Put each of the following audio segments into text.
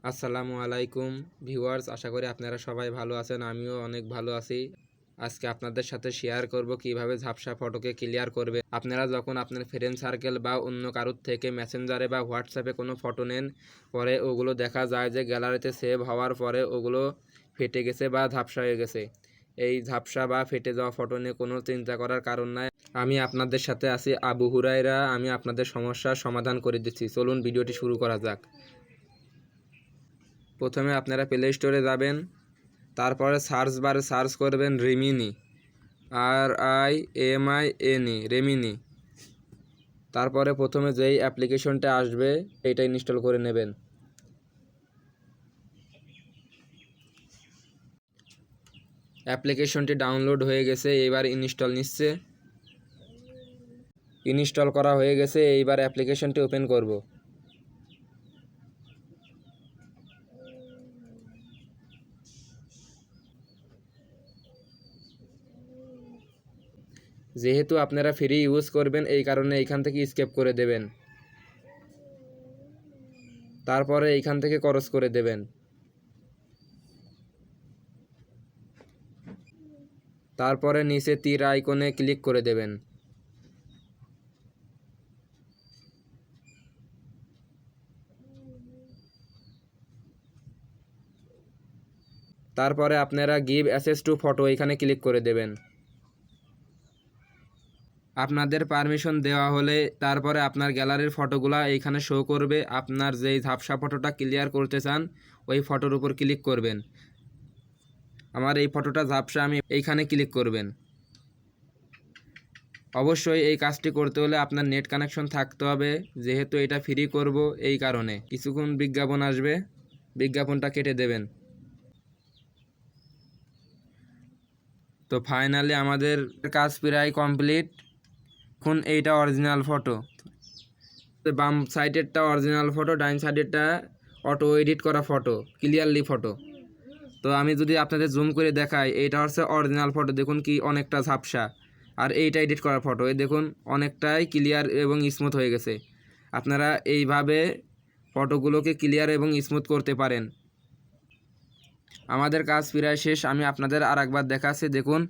আসসালামু আলাইকুম ভিউয়ার্স, আশা করি আপনারা সবাই ভালো আছেন। আমিও অনেক ভালো আছি। আজকে আপনাদের সাথে শেয়ার করব কিভাবে ঝাপসা ফটোকে ক্লিয়ার করবে। আপনারা যখন আপনার ফ্রেন্ড সার্কেল বা অন্য কারোর থেকে মেসেঞ্জারে বা হোয়াটসঅ্যাপে কোনো ফটো নেন, পরে ওগুলো দেখা যায় যে গ্যালারিতে সেভ হওয়ার পরে ওগুলো ফেটে গেছে বা ঝাপসা হয়ে গেছে। এই ঝাপসা বা ফেটে যাওয়া ফটো নিয়ে কোনো চিন্তা করার কারণ নাই। আমি আপনাদের সাথে আছি আবু হুরায়রা। আমি আপনাদের সমস্যার সমাধান করে দিচ্ছি। চলুন ভিডিওটি শুরু করা যাক। প্রথমে আপনারা প্লে স্টোরে যাবেন, তারপরে সার্চ বারে সার্চ করবেন রিমিনি, RIMINI রেমিনি। তারপরে প্রথমে যেই অ্যাপ্লিকেশনটা আসবে এইটা ইনস্টল করে নেবেন। অ্যাপ্লিকেশনটি ডাউনলোড হয়ে গেছে, এইবার ইনস্টল নিচ্ছে। ইনস্টল করা হয়ে গেছে, এইবার অ্যাপ্লিকেশনটি ওপেন করব। যেহেতু আপনারা ফ্রি ইউজ করবেন, এই কারণে এইখান থেকে স্কেপ করে দেবেন। তারপরে এইখান থেকে ক্রস করে দেবেন। তারপরে নিচে তীর আইকনে ক্লিক করে দেবেন। তারপরে আপনারা গিভ অ্যাক্সেস টু ফটো এখানে ক্লিক করে দেবেন। আপনাদের পারমিশন দেওয়া হলে তারপরে আপনার গ্যালারির ফটোগুলা এইখানে শো করবে। আপনার যেই ঝাপসা ফটোটা ক্লিয়ার করতে চান ওই ফটোর উপর ক্লিক করবেন। আমার এই ফটোটা ঝাপসা, আমি এইখানে ক্লিক করবেন। অবশ্যই এই কাজটি করতে হলে আপনার নেট কানেকশন থাকতে হবে, যেহেতু এটা ফ্রি করব এই কারণে। কিছুক্ষণ বিজ্ঞাপন আসবে, বিজ্ঞাপনটা কেটে দেবেন। তো ফাইনালি আমাদের কাজ প্রায় কমপ্লিট। এখন এইটা অরিজিনাল ফটো, বাম সাইডেরটা অরিজিনাল ফটো, ডাইন সাইডেরটা অটো এডিট করা ফটো, ক্লিয়ারলি ফটো। তো আমি যদি আপনাদের জুম করে দেখাই, এইটা হচ্ছে অরিজিনাল ফটো, দেখুন কি অনেকটা ঝাপসা। আর এইটা এডিট করা ফটো, এই দেখুন অনেকটাই ক্লিয়ার এবং স্মুথ হয়ে গেছে। আপনারা এইভাবে ফটোগুলোকে ক্লিয়ার এবং স্মুথ করতে পারেন। আমাদের কাজ প্রায় শেষ, আমি আপনাদের আর একবার দেখাচ্ছি। দেখুন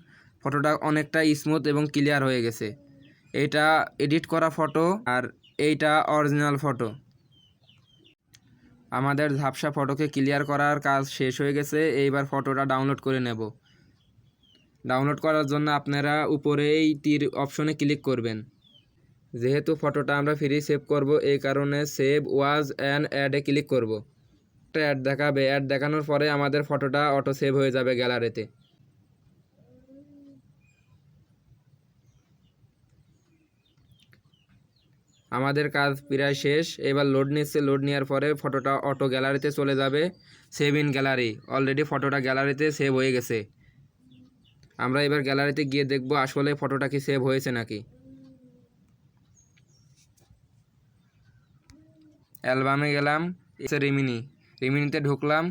ফটোটা অনেকটা স্মুথ এবং ক্লিয়ার হয়ে গেছে। এইটা এডিট করা ফটো আর এইটা অরিজিনাল ফটো। আমাদের ঝাপসা ফটোকে ক্লিয়ার করার কাজ শেষ হয়ে গেছে। এইবার ফটোটা ডাউনলোড করে নেব। ডাউনলোড করার জন্য আপনারা উপরে এই তীর অপশনে ক্লিক করবেন। যেহেতু ফটোটা আমরা ফ্রি সেভ করব, এই কারণে সেভ ওয়াজ অ্যান্ড অ্যাডে ক্লিক করব। একটা অ্যাড দেখাবে, অ্যাড দেখানোর পরে আমাদের ফটোটা অটো সেভ হয়ে যাবে গ্যালারিতে। আমাদের কাজ প্রায় শেষ। এবার লোড নিচ্ছে, লোড নেওয়ার পরে ফটোটা অটো গ্যালারিতে চলে যাবে। সেভ ইন গ্যালারি, অলরেডি ফটোটা গ্যালারিতে সেভ হয়ে গেছে। আমরা এবার গ্যালারিতে গিয়ে দেখব আসলে ফটোটা কি সেভ হয়েছে নাকি। অ্যালবামে গেলাম, রিমিনিতে ঢুকলাম।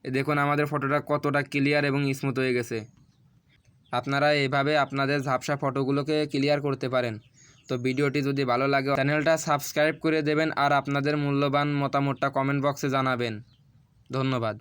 দেখুন আমাদের ফটোটা কতটা ক্লিয়ার এবং স্মুথ হয়ে গেছে। আপনারা এইভাবে আপনাদের ঝাপসা ফটোগুলোকে ক্লিয়ার করতে পারেন। তো ভিডিওটি যদি ভালো লাগে চ্যানেলটা সাবস্ক্রাইব করে দেবেন আর আপনাদের মূল্যবান মতামতটা কমেন্ট বক্সে জানাবেন। ধন্যবাদ।